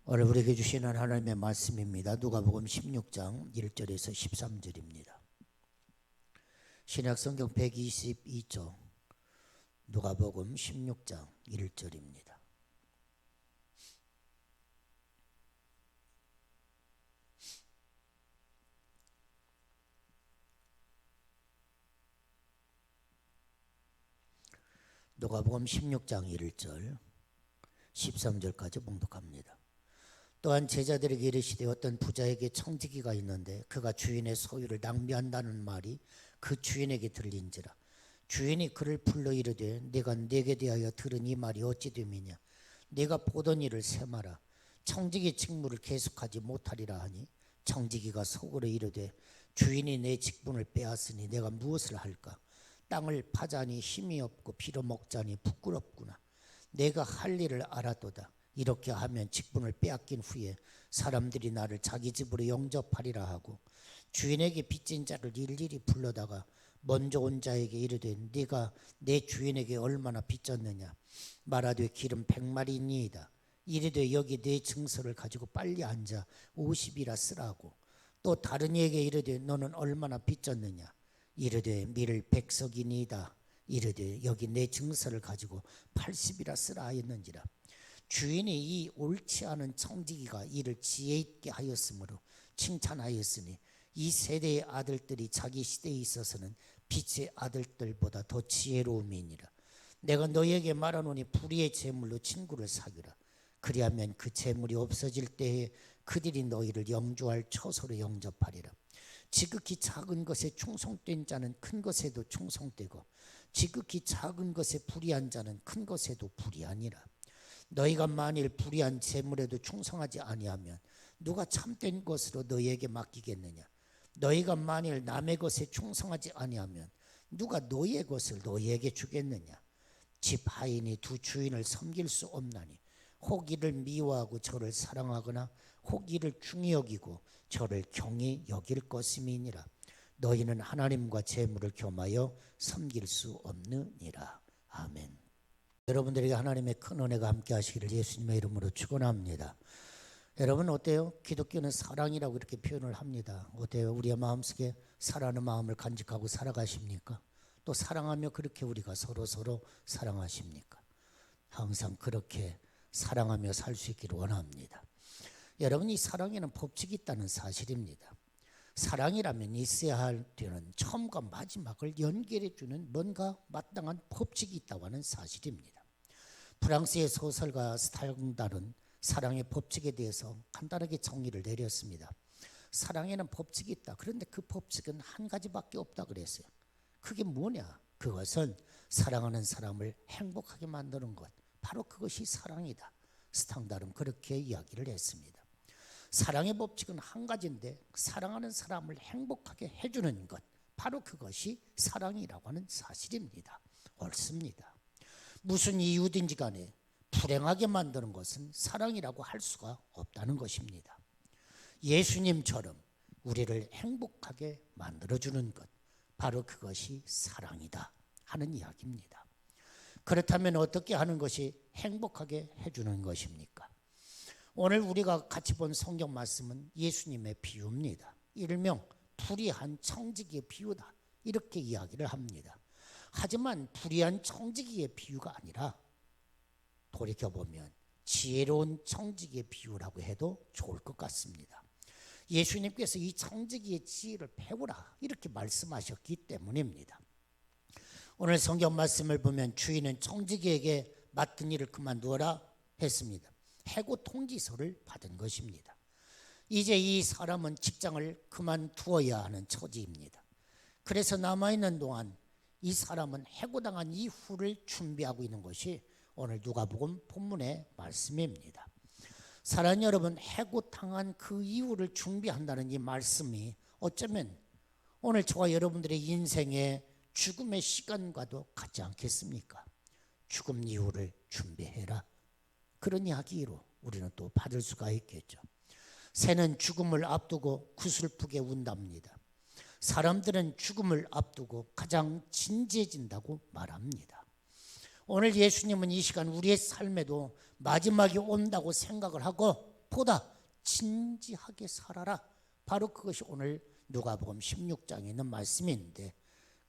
오늘 우리에게 주시는 하나님의 말씀입니다. 누가복음 16장 1절에서 13절입니다. 신약성경 122쪽 누가복음 16장 1절입니다. 누가복음 16장 1절 13절까지 봉독합니다. 또한 제자들에게 이르시되 어떤 부자에게 청지기가 있는데 그가 주인의 소유를 낭비한다는 말이 그 주인에게 들린지라. 주인이 그를 불러 이르되 내가 내게 대하여 들은 이 말이 어찌 됨이냐. 내가 보던 일을 세마라. 청지기 직무를 계속하지 못하리라 하니 청지기가 속으로 이르되 주인이 내 직분을 빼앗으니 내가 무엇을 할까. 땅을 파자니 힘이 없고 빌어먹자니 부끄럽구나. 내가 할 일을 알아도다. 이렇게 하면 직분을 빼앗긴 후에 사람들이 나를 자기 집으로 영접하리라 하고 주인에게 빚진 자를 일일이 불러다가 먼저 온 자에게 이르되 네가 내 주인에게 얼마나 빚졌느냐. 말하되 기름 100마리니이다. 이르되 여기 내 증서를 가지고 빨리 앉아 50이라 쓰라고. 또 다른 이에게 이르되 너는 얼마나 빚졌느냐. 이르되 밀을 100석이니이다. 이르되 여기 내 증서를 가지고 80이라 쓰라 하였는지라. 주인이 이 옳지 않은 청지기가 이를 지혜 있게 하였으므로 칭찬하였으니 이 세대의 아들들이 자기 시대에 있어서는 빛의 아들들보다 더 지혜로움이니라. 내가 너희에게 말하노니 불의의 재물로 친구를 사귀라. 그리하면 그 재물이 없어질 때에 그들이 너희를 영주할 처소로 영접하리라. 지극히 작은 것에 충성된 자는 큰 것에도 충성되고 지극히 작은 것에 불의한 자는 큰 것에도 불의하니라. 너희가 만일 불의한 재물에도 충성하지 아니하면 누가 참된 것으로 너희에게 맡기겠느냐. 너희가 만일 남의 것에 충성하지 아니하면 누가 너희의 것을 너희에게 주겠느냐. 집 하인이 두 주인을 섬길 수 없나니 혹 이를 미워하고 저를 사랑하거나 혹 이를 중히 여기고 저를 경히 여길 것임이니라. 너희는 하나님과 재물을 겸하여 섬길 수 없느니라. 아멘. 여러분들에게 하나님의 큰 은혜가 함께 하시기를 예수님의 이름으로 축원합니다. 여러분 어때요? 기독교는 사랑이라고 이렇게 표현을 합니다. 어때요? 우리의 마음속에 사랑하는 마음을 간직하고 살아가십니까? 또 사랑하며 그렇게 우리가 서로 사랑하십니까? 항상 그렇게 사랑하며 살 수 있기를 원합니다. 여러분 이 사랑에는 법칙이 있다는 사실입니다. 사랑이라면 있어야 할 때는 처음과 마지막을 연결해 주는 뭔가 마땅한 법칙이 있다고 하는 사실입니다. 프랑스의 소설가 스탈달은 사랑의 법칙에 대해서 간단하게 정의를 내렸습니다. 사랑에는 법칙이 있다. 그런데 그 법칙은 한 가지밖에 없다 그랬어요. 그게 뭐냐? 그것은 사랑하는 사람을 행복하게 만드는 것. 바로 그것이 사랑이다. 스탈달은 그렇게 이야기를 했습니다. 사랑의 법칙은 한 가지인데 사랑하는 사람을 행복하게 해주는 것. 바로 그것이 사랑이라고 하는 사실입니다. 옳습니다. 무슨 이유든지 간에 불행하게 만드는 것은 사랑이라고 할 수가 없다는 것입니다. 예수님처럼 우리를 행복하게 만들어주는 것, 바로 그것이 사랑이다 하는 이야기입니다. 그렇다면 어떻게 하는 것이 행복하게 해주는 것입니까? 오늘 우리가 같이 본 성경 말씀은 예수님의 비유입니다. 일명 불의한 청지기의 비유다 이렇게 이야기를 합니다. 하지만 불의한 청지기의 비유가 아니라 돌이켜보면 지혜로운 청지기의 비유라고 해도 좋을 것 같습니다. 예수님께서 이 청지기의 지혜를 배우라 이렇게 말씀하셨기 때문입니다. 오늘 성경 말씀을 보면 주인은 청지기에게 맡은 일을 그만두어라 했습니다. 해고 통지서를 받은 것입니다. 이제 이 사람은 직장을 그만두어야 하는 처지입니다. 그래서 남아있는 동안 이 사람은 해고당한 이후를 준비하고 있는 것이 오늘 누가복음 본문의 말씀입니다. 사랑하는 여러분, 해고당한 그 이후를 준비한다는 이 말씀이 어쩌면 오늘 저와 여러분들의 인생의 죽음의 시간과도 같지 않겠습니까? 죽음 이후를 준비해라. 그런 이야기로 우리는 또 받을 수가 있겠죠. 새는 죽음을 앞두고 구슬프게 운답니다. 사람들은 죽음을 앞두고 가장 진지해진다고 말합니다. 오늘 예수님은 이 시간 우리의 삶에도 마지막이 온다고 생각을 하고 보다 진지하게 살아라. 바로 그것이 오늘 누가복음 16장에 있는 말씀인데,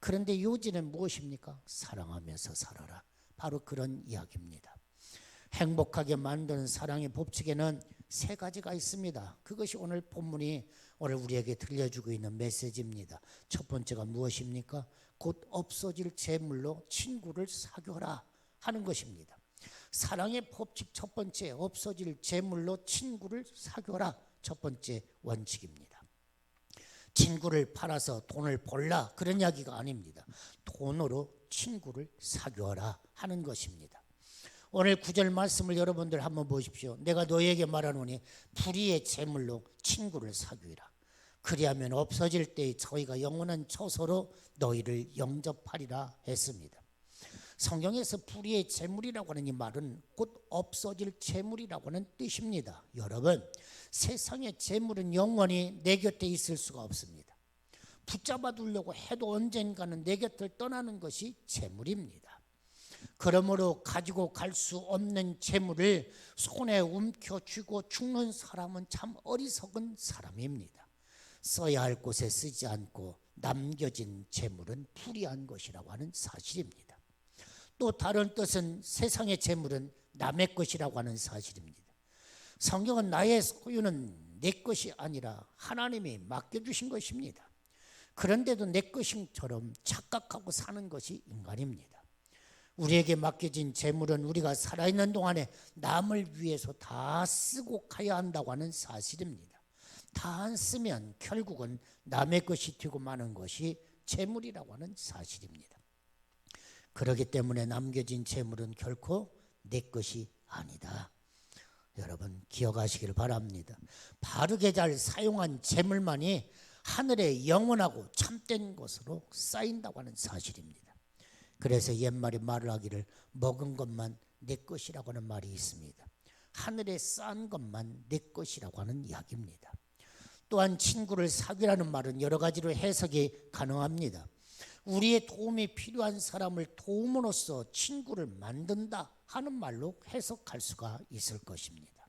그런데 요지는 무엇입니까? 사랑하면서 살아라. 바로 그런 이야기입니다. 행복하게 만드는 사랑의 법칙에는 세 가지가 있습니다. 그것이 오늘 본문이 오늘 우리에게 들려주고 있는 메시지입니다. 첫 번째가 무엇입니까? 곧 없어질 재물로 친구를 사귀어라 하는 것입니다. 사랑의 법칙 첫 번째, 없어질 재물로 친구를 사귀어라. 첫 번째 원칙입니다. 친구를 팔아서 돈을 벌라 그런 이야기가 아닙니다. 돈으로 친구를 사귀어라 하는 것입니다. 오늘 9절 말씀을 여러분들 한번 보십시오. 내가 너희에게 말하노니 불의의 재물로 친구를 사귀라. 그리하면 없어질 때에 저희가 영원한 처소로 너희를 영접하리라 했습니다. 성경에서 불의의 재물이라고 하는 이 말은 곧 없어질 재물이라고 하는 뜻입니다. 여러분, 세상의 재물은 영원히 내 곁에 있을 수가 없습니다. 붙잡아 두려고 해도 언젠가는 내 곁을 떠나는 것이 재물입니다. 그러므로 가지고 갈 수 없는 재물을 손에 움켜쥐고 죽는 사람은 참 어리석은 사람입니다. 써야 할 곳에 쓰지 않고 남겨진 재물은 불의한 것이라고 하는 사실입니다. 또 다른 뜻은 세상의 재물은 남의 것이라고 하는 사실입니다. 성경은 나의 소유는 내 것이 아니라 하나님이 맡겨주신 것입니다. 그런데도 내 것인처럼 착각하고 사는 것이 인간입니다. 우리에게 맡겨진 재물은 우리가 살아있는 동안에 남을 위해서 다 쓰고 가야 한다고 하는 사실입니다. 다 안 쓰면 결국은 남의 것이 되고 마는 것이 재물이라고 하는 사실입니다. 그렇기 때문에 남겨진 재물은 결코 내 것이 아니다. 여러분 기억하시길 바랍니다. 바르게 잘 사용한 재물만이 하늘에 영원하고 참된 것으로 쌓인다고 하는 사실입니다. 그래서 옛말에 말을 하기를 먹은 것만 내 것이라고 하는 말이 있습니다. 하늘에 쌓은 것만 내 것이라고 하는 이야기입니다. 또한 친구를 사귀라는 말은 여러 가지로 해석이 가능합니다. 우리의 도움이 필요한 사람을 도움으로써 친구를 만든다 하는 말로 해석할 수가 있을 것입니다.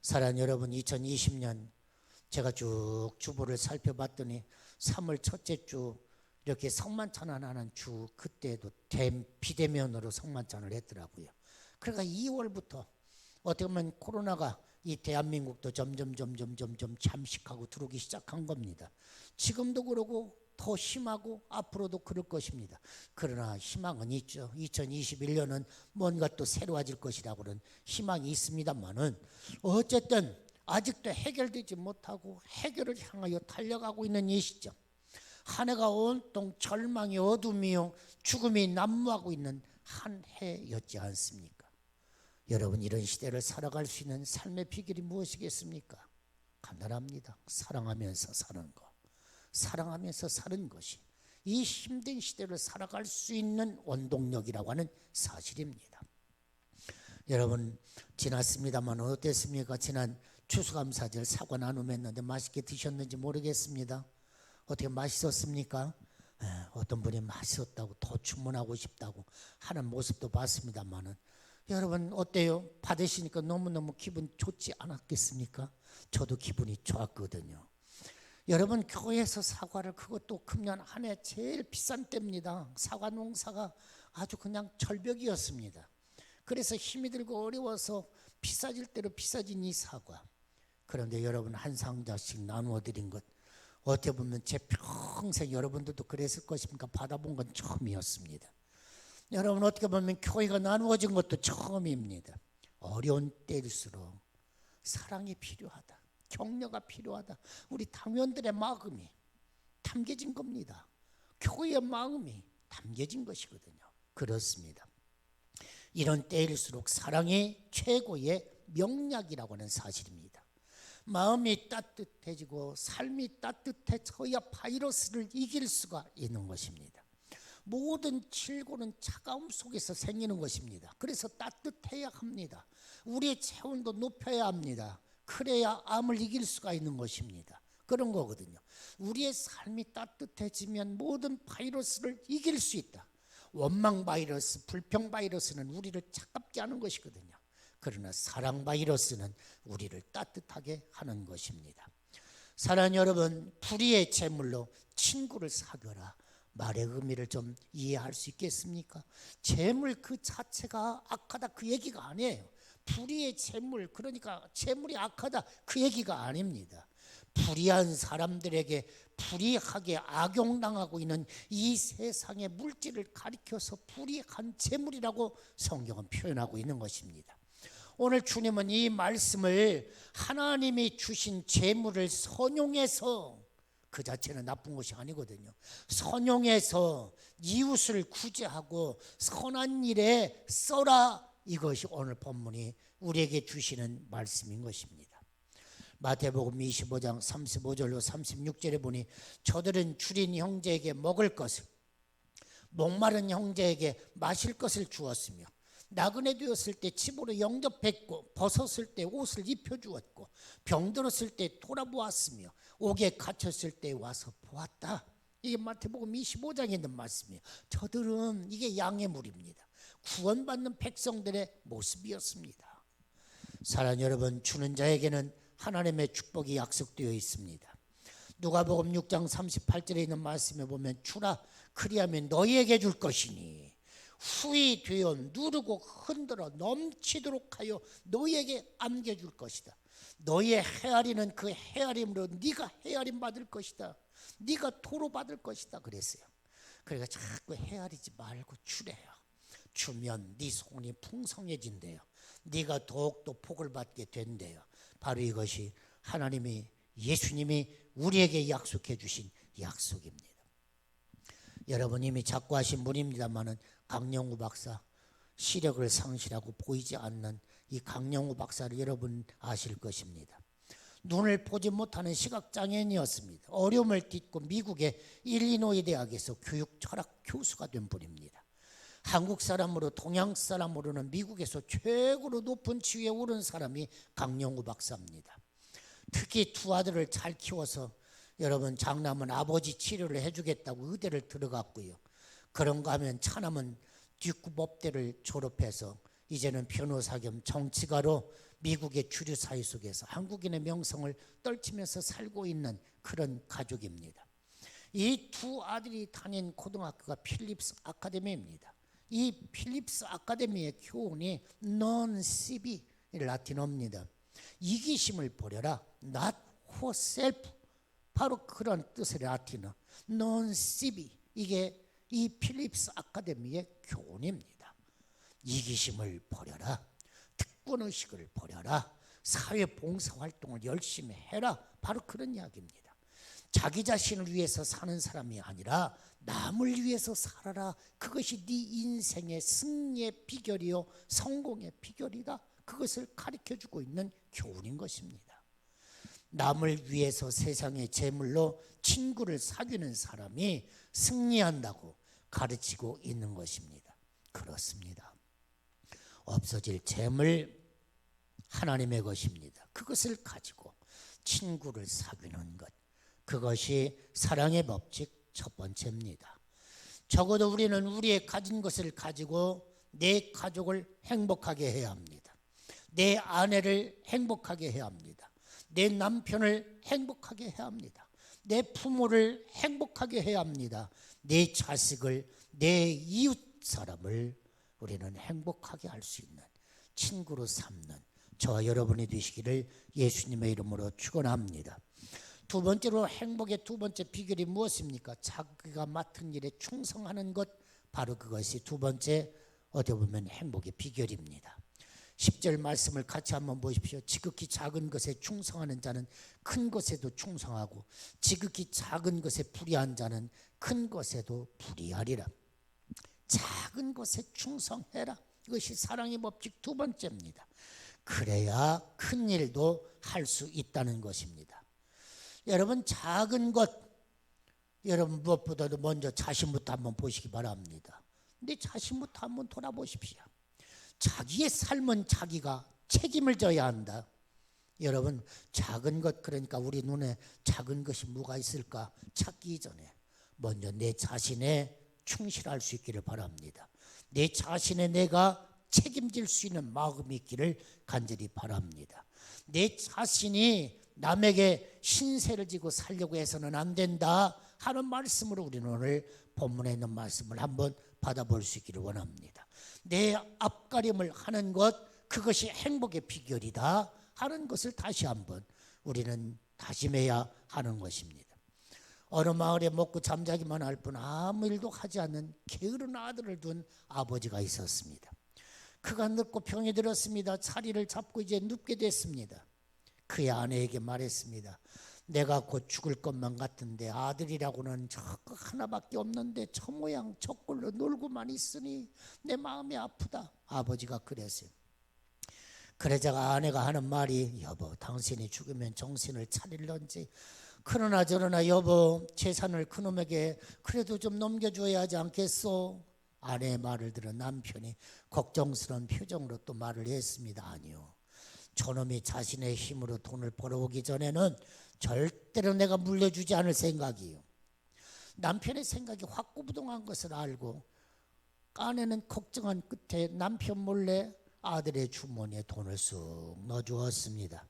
사랑하는 여러분, 2020년 제가 쭉 주보를 살펴봤더니 3월 첫째 주 이렇게 성만찬을 하는 주 그때도 비대면으로 성만찬을 했더라고요. 그러니까 2월부터 어떻게 보면 코로나가 이 대한민국도 점점 잠식하고 들어오기 시작한 겁니다. 지금도 그러고 더 심하고 앞으로도 그럴 것입니다. 그러나 희망은 있죠. 2021년은 뭔가 또 새로워질 것이라고는 희망이 있습니다만은 어쨌든 아직도 해결되지 못하고 해결을 향하여 달려가고 있는 이 시점, 한 해가 온통 절망이 어둠이요 죽음이 난무하고 있는 한 해였지 않습니까? 여러분, 이런 시대를 살아갈 수 있는 삶의 비결이 무엇이겠습니까? 간단합니다. 사랑하면서 사는 것. 사랑하면서 사는 것이 이 힘든 시대를 살아갈 수 있는 원동력이라고 하는 사실입니다. 여러분, 지났습니다만 어땠습니까? 지난 추수감사절 사과 나눔했는데 맛있게 드셨는지 모르겠습니다. 어떻게 맛있었습니까? 어떤 분이 맛있었다고 더 주문하고 싶다고 하는 모습도 봤습니다만은 여러분 어때요? 받으시니까 너무너무 기분 좋지 않았겠습니까? 저도 기분이 좋았거든요. 여러분, 교회에서 사과를, 그것도 금년 한 해 제일 비싼 때입니다. 사과 농사가 아주 그냥 절벽이었습니다. 그래서 힘이 들고 어려워서 비싸질 대로 비싸진 이 사과, 그런데 여러분 한 상자씩 나누어 드린 것, 어떻게 보면 제 평생, 여러분들도 그랬을 것입니까? 받아본 건 처음이었습니다. 여러분 어떻게 보면 교회가 나누어진 것도 처음입니다. 어려운 때일수록 사랑이 필요하다, 격려가 필요하다. 우리 당원들의 마음이 담겨진 겁니다. 교회의 마음이 담겨진 것이거든요. 그렇습니다. 이런 때일수록 사랑이 최고의 명약이라고 하는 사실입니다. 마음이 따뜻해지고 삶이 따뜻해져야 바이러스를 이길 수가 있는 것입니다. 모든 질고는 차가움 속에서 생기는 것입니다. 그래서 따뜻해야 합니다. 우리의 체온도 높여야 합니다. 그래야 암을 이길 수가 있는 것입니다. 그런 거거든요. 우리의 삶이 따뜻해지면 모든 바이러스를 이길 수 있다. 원망 바이러스, 불평 바이러스는 우리를 차갑게 하는 것이거든요. 그러나 사랑 바이러스는 우리를 따뜻하게 하는 것입니다. 사랑하는 여러분, 불의의 재물로 친구를 사귀어라. 말의 의미를 좀 이해할 수 있겠습니까? 재물 그 자체가 악하다 그 얘기가 아니에요. 불의의 재물, 그러니까 재물이 악하다 그 얘기가 아닙니다. 불의한 사람들에게 불의하게 악용당하고 있는 이 세상의 물질을 가리켜서 불의한 재물이라고 성경은 표현하고 있는 것입니다. 오늘 주님은 이 말씀을 하나님이 주신 재물을 선용해서, 그 자체는 나쁜 것이 아니거든요, 선용해서 이웃을 구제하고 선한 일에 써라, 이것이 오늘 본문이 우리에게 주시는 말씀인 것입니다. 마태복음 25장 35절로 36절에 보니 저들은 줄인 형제에게 먹을 것을, 목마른 형제에게 마실 것을 주었으며 나그네 되었을 때 집으로 영접했고 벗었을 때 옷을 입혀주었고 병들었을 때 돌아보았으며 옥에 갇혔을 때 와서 보았다. 이게 마태복음 25장에 있는 말씀이에요. 저들은, 이게 양의 물입니다. 구원받는 백성들의 모습이었습니다. 사랑하는 여러분, 주는 자에게는 하나님의 축복이 약속되어 있습니다. 누가복음 6장 38절에 있는 말씀에 보면 주라 그리하면 너희에게 줄 것이니 후히 되어 누르고 흔들어 넘치도록 하여 너희에게 안겨줄 것이다. 너희의 헤아리는 그 헤아림으로 네가 헤아림 받을 것이다. 네가 도로 받을 것이다 그랬어요. 그러니까 자꾸 헤아리지 말고 주래요. 주면 네 손이 풍성해진대요. 네가 더욱더 복을 받게 된대요. 바로 이것이 하나님이, 예수님이 우리에게 약속해 주신 약속입니다. 여러분 이미 작고하신 분입니다마는 강영우 박사, 시력을 상실하고 보이지 않는 이 강영우 박사를 여러분 아실 것입니다. 눈을 보지 못하는 시각장애인이었습니다. 어려움을 딛고 미국의 일리노이 대학에서 교육 철학 교수가 된 분입니다. 한국 사람으로, 동양 사람으로는 미국에서 최고로 높은 지위에 오른 사람이 강영우 박사입니다. 특히 두 아들을 잘 키워서, 여러분 장남은 아버지 치료를 해주겠다고 의대를 들어갔고요. 그런가 하면 차남은 뒷구법대를 졸업해서 이제는 변호사 겸 정치가로 미국의 주류 사회 속에서 한국인의 명성을 떨치면서 살고 있는 그런 가족입니다. 이 두 아들이 다닌 고등학교가 필립스 아카데미입니다. 이 필립스 아카데미의 교훈이 non sibi, 라틴어입니다. 이기심을 버려라, not for self, 바로 그런 뜻의 라틴어 non sibi, 이게 이 필립스 아카데미의 교훈입니다. 이기심을 버려라, 특권의식을 버려라, 사회봉사활동을 열심히 해라, 바로 그런 이야기입니다. 자기 자신을 위해서 사는 사람이 아니라 남을 위해서 살아라. 그것이 네 인생의 승리의 비결이요 성공의 비결이다. 그것을 가르쳐주고 있는 교훈인 것입니다. 남을 위해서 세상의 재물로 친구를 사귀는 사람이 승리한다고 가르치고 있는 것입니다. 그렇습니다. 없어질 재물, 하나님의 것입니다. 그것을 가지고 친구를 사귀는 것, 그것이 사랑의 법칙 첫 번째입니다. 적어도 우리는 우리의 가진 것을 가지고 내 가족을 행복하게 해야 합니다. 내 아내를 행복하게 해야 합니다. 내 남편을 행복하게 해야 합니다. 내 부모를 행복하게 해야 합니다. 내 자식을, 내 이웃 사람을 우리는 행복하게 할 수 있는 친구로 삼는 저와 여러분이 되시기를 예수님의 이름으로 축원합니다. 두 번째로 행복의 두 번째 비결이 무엇입니까? 자기가 맡은 일에 충성하는 것, 바로 그것이 두 번째 어떻게 보면 행복의 비결입니다. 10절 말씀을 같이 한번 보십시오. 지극히 작은 것에 충성하는 자는 큰 것에도 충성하고 지극히 작은 것에 불의한 자는 큰 것에도 불의하리라. 작은 것에 충성해라. 이것이 사랑의 법칙 두 번째입니다. 그래야 큰 일도 할 수 있다는 것입니다. 여러분 작은 것, 여러분 무엇보다도 먼저 자신부터 한번 보시기 바랍니다. 내 자신부터 한번 돌아보십시오. 자기의 삶은 자기가 책임을 져야 한다. 여러분 작은 것, 그러니까 우리 눈에 작은 것이 뭐가 있을까 찾기 전에 먼저 내 자신에 충실할 수 있기를 바랍니다. 내 자신에 내가 책임질 수 있는 마음이 있기를 간절히 바랍니다. 내 자신이 남에게 신세를 지고 살려고 해서는 안 된다 하는 말씀으로 우리는 오늘 본문에 있는 말씀을 한번 받아볼 수 있기를 원합니다. 내 앞가림을 하는 것, 그것이 행복의 비결이다 하는 것을 다시 한번 우리는 다짐해야 하는 것입니다. 어느 마을에 먹고 잠자기만 할 뿐 아무 일도 하지 않는 게으른 아들을 둔 아버지가 있었습니다. 그가 늙고 병이 들었습니다. 자리를 잡고 이제 눕게 됐습니다. 그의 아내에게 말했습니다. 내가 곧 죽을 것만 같은데 아들이라고는 저거 하나밖에 없는데 저 모양 저 꼴로 놀고만 있으니 내 마음이 아프다. 아버지가 그랬어요. 그러자가 아내가 하는 말이, 여보, 당신이 죽으면 정신을 차릴런지, 그러나 저러나 여보, 재산을 그놈에게 그래도 좀 넘겨줘야 하지 않겠소? 아내의 말을 들은 남편이 걱정스러운 표정으로 또 말을 했습니다. 아니요, 저놈이 자신의 힘으로 돈을 벌어오기 전에는 절대로 내가 물려주지 않을 생각이요. 남편의 생각이 확고부동한 것을 알고 아내는 걱정한 끝에 남편 몰래 아들의 주머니에 돈을 쑥 넣어주었습니다.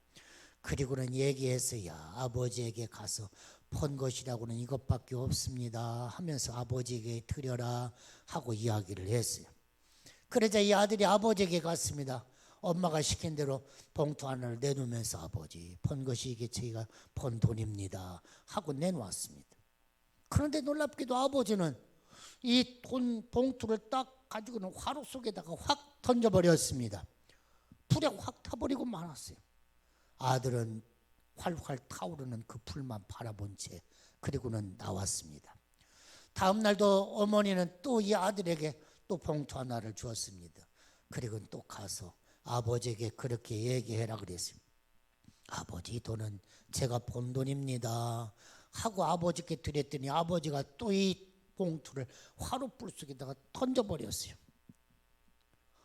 그리고는 얘기했어요. 아버지에게 가서 번 것이라고는 이것밖에 없습니다 하면서 아버지에게 드려라 하고 이야기를 했어요. 그러자 이 아들이 아버지에게 갔습니다. 엄마가 시킨 대로 봉투 하나를 내놓으면서 아버지, 번 것이 이게 저희가 번 돈입니다 하고 내놓았습니다. 그런데 놀랍게도 아버지는 이 돈 봉투를 딱 가지고는 화로 속에다가 확 던져버렸습니다. 불에 확 타버리고 말았어요. 아들은 활활 타오르는 그 불만 바라본 채 그리고는 나왔습니다. 다음 날도 어머니는 또 이 아들에게 또 봉투 하나를 주었습니다. 그리고 또 가서 아버지에게 그렇게 얘기해라 그랬어요. 아버지, 이 돈은 제가 본 돈입니다 하고 아버지께 드렸더니 아버지가 또 이 봉투를 화로불 속에다가 던져버렸어요.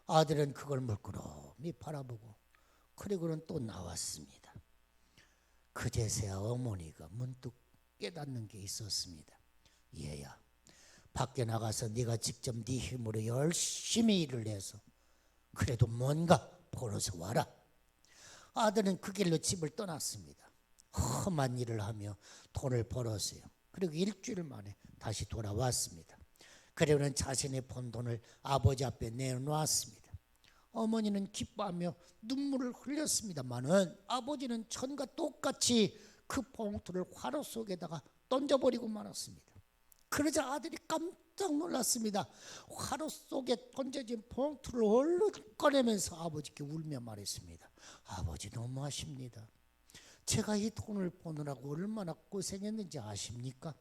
아들은 그걸 물끄러미 바라보고 그리고는 또 나왔습니다. 그제서야 어머니가 문득 깨닫는 게 있었습니다. 얘야, 밖에 나가서 네가 직접 네 힘으로 열심히 일을 해서 그래도 뭔가 벌어서 와라. 아들은 그 길로 집을 떠났습니다. 험한 일을 하며 돈을 벌었어요. 그리고 일주일 만에 다시 돌아왔습니다. 그리고는 자신의 번 돈을 아버지 앞에 내놓았습니다. 어머니는 기뻐하며 눈물을 흘렸습니다마는 아버지는 전과 똑같이 그 봉투를 화로 속에다가 던져버리고 말았습니다. 그러자 아들이 깜짝 놀랐습니다. 화로 속에 던져진 봉투를 얼른 꺼내면서 아버지께 울며 말했습니다. 아버지, 너무하십니다. 제가 이 돈을 버느라고 얼마나 고생했는지 아십니까?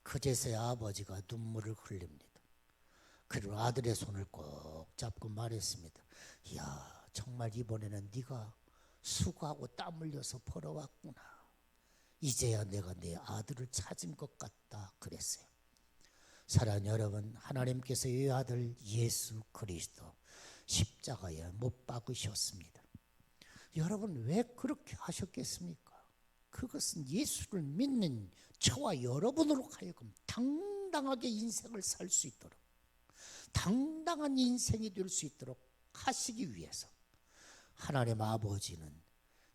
그제서야 아버지가 눈물을 흘립니다. 그리고 아들의 손을 꼭 잡고 말했습니다. 이야, 정말 이번에는 네가 수고하고 땀 흘려서 벌어왔구나. 이제야 내가 내 아들을 찾은 것 같다 그랬어요. 사랑하는 여러분, 하나님께서 이 아들 예수 그리스도 십자가에 못 박으셨습니다. 여러분, 왜 그렇게 하셨겠습니까? 그것은 예수를 믿는 저와 여러분으로 하여금 당당하게 인생을 살 수 있도록, 당당한 인생이 될 수 있도록 하시기 위해서 하나님 아버지는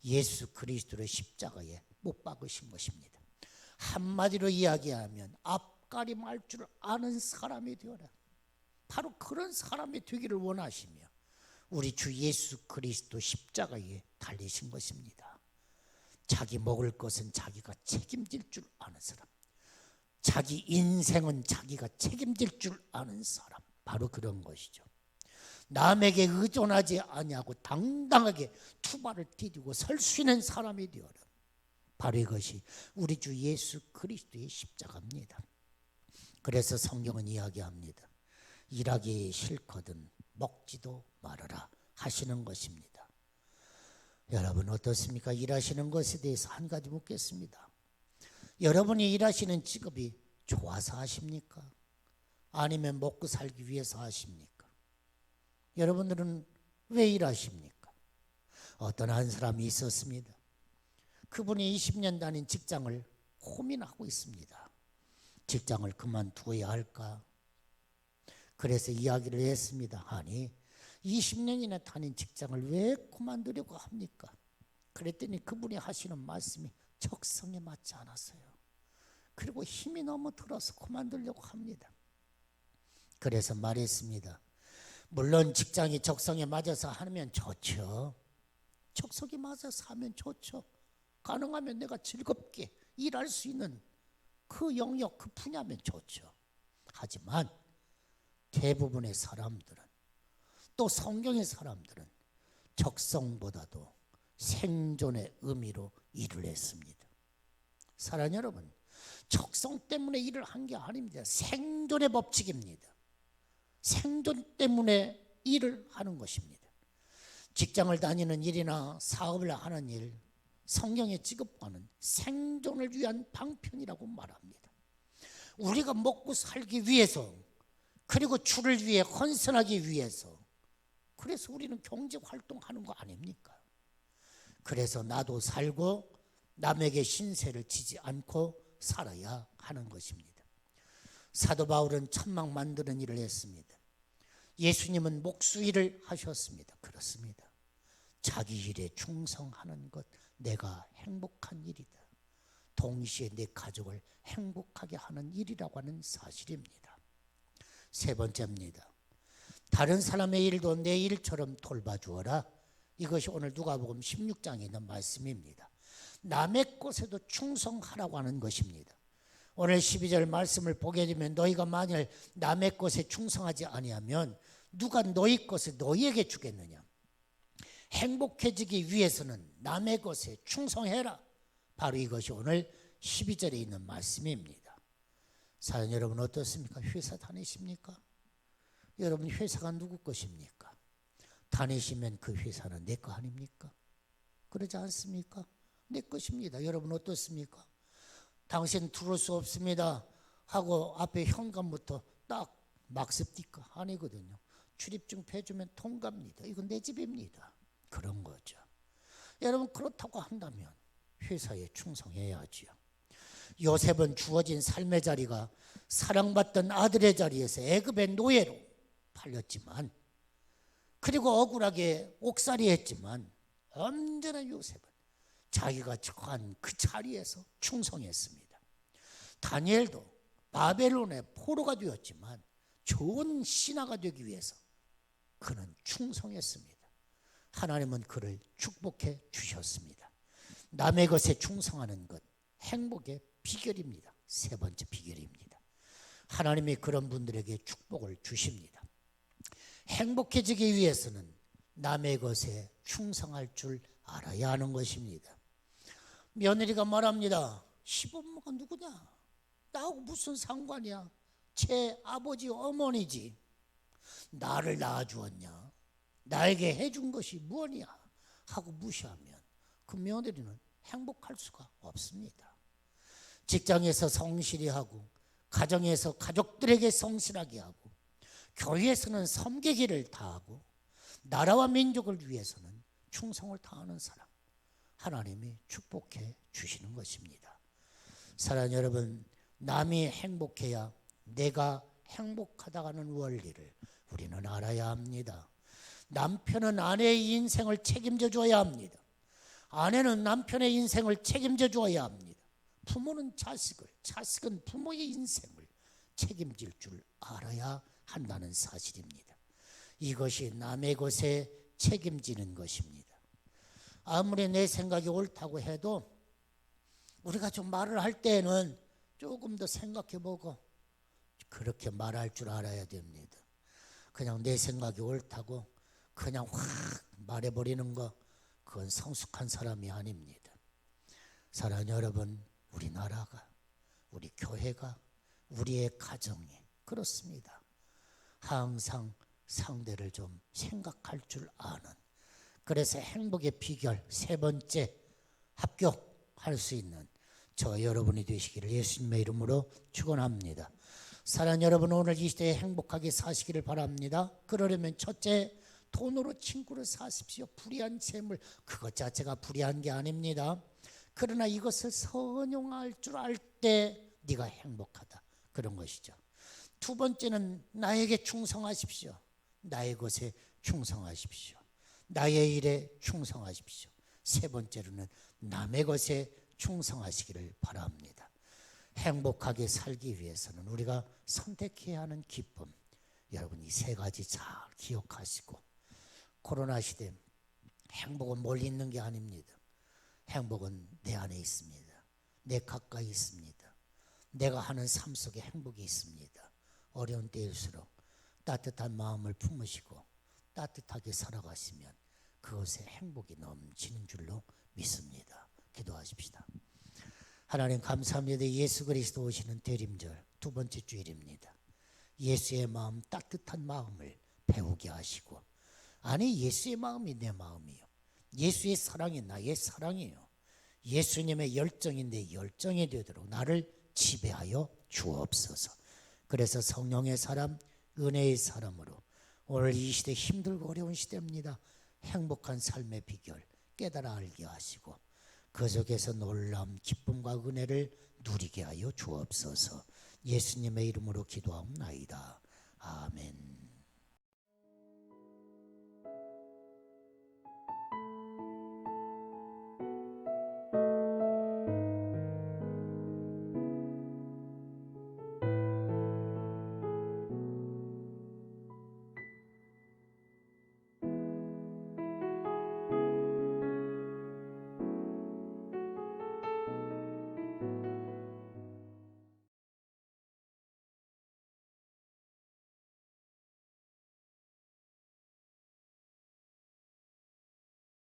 예수 그리스도를 십자가에 못 박으신 것입니다. 한마디로 이야기하면 앞가림할 줄 아는 사람이 되어라. 바로 그런 사람이 되기를 원하시며 우리 주 예수 그리스도 십자가에 달리신 것입니다. 자기 먹을 것은 자기가 책임질 줄 아는 사람, 자기 인생은 자기가 책임질 줄 아는 사람, 바로 그런 것이죠. 남에게 의존하지 아니하고 당당하게 투발을 디디고 설 수 있는 사람이 되어라. 바로 이것이 우리 주 예수 그리스도의 십자가입니다. 그래서 성경은 이야기합니다. 일하기 싫거든 먹지도 말아라 하시는 것입니다. 여러분 어떻습니까? 일하시는 것에 대해서 한 가지 묻겠습니다. 여러분이 일하시는 직업이 좋아서 하십니까? 아니면 먹고 살기 위해서 하십니까? 여러분들은 왜 일하십니까? 어떤 한 사람이 있었습니다. 그분이 20년 다닌 직장을 고민하고 있습니다. 직장을 그만두어야 할까? 그래서 이야기를 했습니다. 아니 20년이나 다닌 직장을 왜 그만두려고 합니까? 그랬더니 그분이 하시는 말씀이 적성에 맞지 않았어요. 그리고 힘이 너무 들어서 그만두려고 합니다. 그래서 말했습니다. 물론 직장이 적성에 맞아서 하면 좋죠. 적성에 맞아서 하면 좋죠. 가능하면 내가 즐겁게 일할 수 있는 그 영역, 그 분야면 좋죠. 하지만 대부분의 사람들은, 또 성경의 사람들은 적성보다도 생존의 의미로 일을 했습니다. 사랑하는 여러분, 적성 때문에 일을 한 게 아닙니다. 생존의 법칙입니다. 생존 때문에 일을 하는 것입니다. 직장을 다니는 일이나 사업을 하는 일, 성경의 직업과는 생존을 위한 방편이라고 말합니다. 우리가 먹고 살기 위해서, 그리고 주를 위해 헌신하기 위해서, 그래서 우리는 경제활동하는 거 아닙니까? 그래서 나도 살고 남에게 신세를 지지 않고 살아야 하는 것입니다. 사도 바울은 천막 만드는 일을 했습니다. 예수님은 목수일을 하셨습니다. 그렇습니다. 자기 일에 충성하는 것, 내가 행복한 일이다. 동시에 내 가족을 행복하게 하는 일이라고 하는 사실입니다. 세 번째입니다. 다른 사람의 일도 내 일처럼 돌봐주어라. 이것이 오늘 누가복음 16장에 있는 말씀입니다. 남의 것에도 충성하라고 하는 것입니다. 오늘 12절 말씀을 보게 되면 너희가 만일 남의 것에 충성하지 아니하면 누가 너희 것을 너희에게 주겠느냐. 행복해지기 위해서는 남의 것에 충성해라. 바로 이것이 오늘 12절에 있는 말씀입니다. 사연 여러분 어떻습니까? 회사 다니십니까? 여러분 회사가 누구 것입니까? 다니시면 그 회사는 내 거 아닙니까? 그러지 않습니까? 내 것입니다. 여러분 어떻습니까? 당신 들어올 수 없습니다 하고 앞에 현관부터 딱 막습니까? 아니거든요. 출입증 펴주면 통과입니다. 이건 내 집입니다. 그런 거죠. 여러분 그렇다고 한다면 회사에 충성해야지요. 요셉은 주어진 삶의 자리가 사랑받던 아들의 자리에서 애굽의 노예로 팔렸지만, 그리고 억울하게 옥살이 했지만 언제나 요셉은 자기가 처한 그 자리에서 충성했습니다. 다니엘도 바벨론의 포로가 되었지만 좋은 신하가 되기 위해서 그는 충성했습니다. 하나님은 그를 축복해 주셨습니다. 남의 것에 충성하는 것, 행복의 비결입니다. 세 번째 비결입니다. 하나님이 그런 분들에게 축복을 주십니다. 행복해지기 위해서는 남의 것에 충성할 줄 알아야 하는 것입니다. 며느리가 말합니다. 시부모가 누구냐? 나하고 무슨 상관이야? 제 아버지 어머니지. 나를 낳아주었냐? 나에게 해준 것이 무엇이냐? 하고 무시하면 그 며느리는 행복할 수가 없습니다. 직장에서 성실히 하고, 가정에서 가족들에게 성실하게 하고, 교회에서는 섬기기를 다하고, 나라와 민족을 위해서는 충성을 다하는 사람, 하나님이 축복해 주시는 것입니다. 사랑하는 여러분, 남이 행복해야 내가 행복하다는 원리를 우리는 알아야 합니다. 남편은 아내의 인생을 책임져 줘야 합니다. 아내는 남편의 인생을 책임져 줘야 합니다. 부모는 자식을, 자식은 부모의 인생을 책임질 줄 알아야 한다는 사실입니다. 이것이 남의 것에 책임지는 것입니다. 아무리 내 생각이 옳다고 해도 우리가 좀 말을 할 때는 조금 더 생각해보고 그렇게 말할 줄 알아야 됩니다. 그냥 내 생각이 옳다고 그냥 확 말해버리는 거, 그건 성숙한 사람이 아닙니다. 사랑하는 여러분, 우리나라가, 우리 교회가, 우리의 가정이 그렇습니다. 항상 상대를 좀 생각할 줄 아는, 그래서 행복의 비결 세 번째, 합격할 수 있는 저 여러분이 되시기를 예수님의 이름으로 축원합니다. 사랑하는 여러분, 오늘 이 시대에 행복하게 사시기를 바랍니다. 그러려면 첫째, 돈으로 친구를 사십시오. 불의한 재물, 그것 자체가 불의한 게 아닙니다. 그러나 이것을 선용할 줄 알 때 네가 행복하다, 그런 것이죠. 두 번째는 나에게 충성하십시오. 나의 것에 충성하십시오. 나의 일에 충성하십시오. 세 번째로는 남의 것에 충성하시기를 바랍니다. 행복하게 살기 위해서는 우리가 선택해야 하는 기쁨, 여러분 이 세 가지 잘 기억하시고, 코로나 시대 행복은 멀리 있는 게 아닙니다. 행복은 내 안에 있습니다. 내 가까이 있습니다. 내가 하는 삶 속에 행복이 있습니다. 어려운 때일수록 따뜻한 마음을 품으시고 따뜻하게 살아가시면 그것에 행복이 넘치는 줄로 믿습니다. 기도하십시다. 하나님 감사합니다. 예수 그리스도 오시는 대림절 두 번째 주일입니다. 예수의 마음, 따뜻한 마음을 배우게 하시고, 아니 예수의 마음이 내 마음이요, 예수의 사랑이 나의 사랑이요, 예수님의 열정이 내 열정이 되도록 나를 지배하여 주옵소서. 그래서 성령의 사람, 은혜의 사람으로 오늘 이 시대 힘들고 어려운 시대입니다. 행복한 삶의 비결 깨달아 알게 하시고 그 속에서 놀라운 기쁨과 은혜를 누리게 하여 주옵소서. 예수님의 이름으로 기도하옵나이다. 아멘.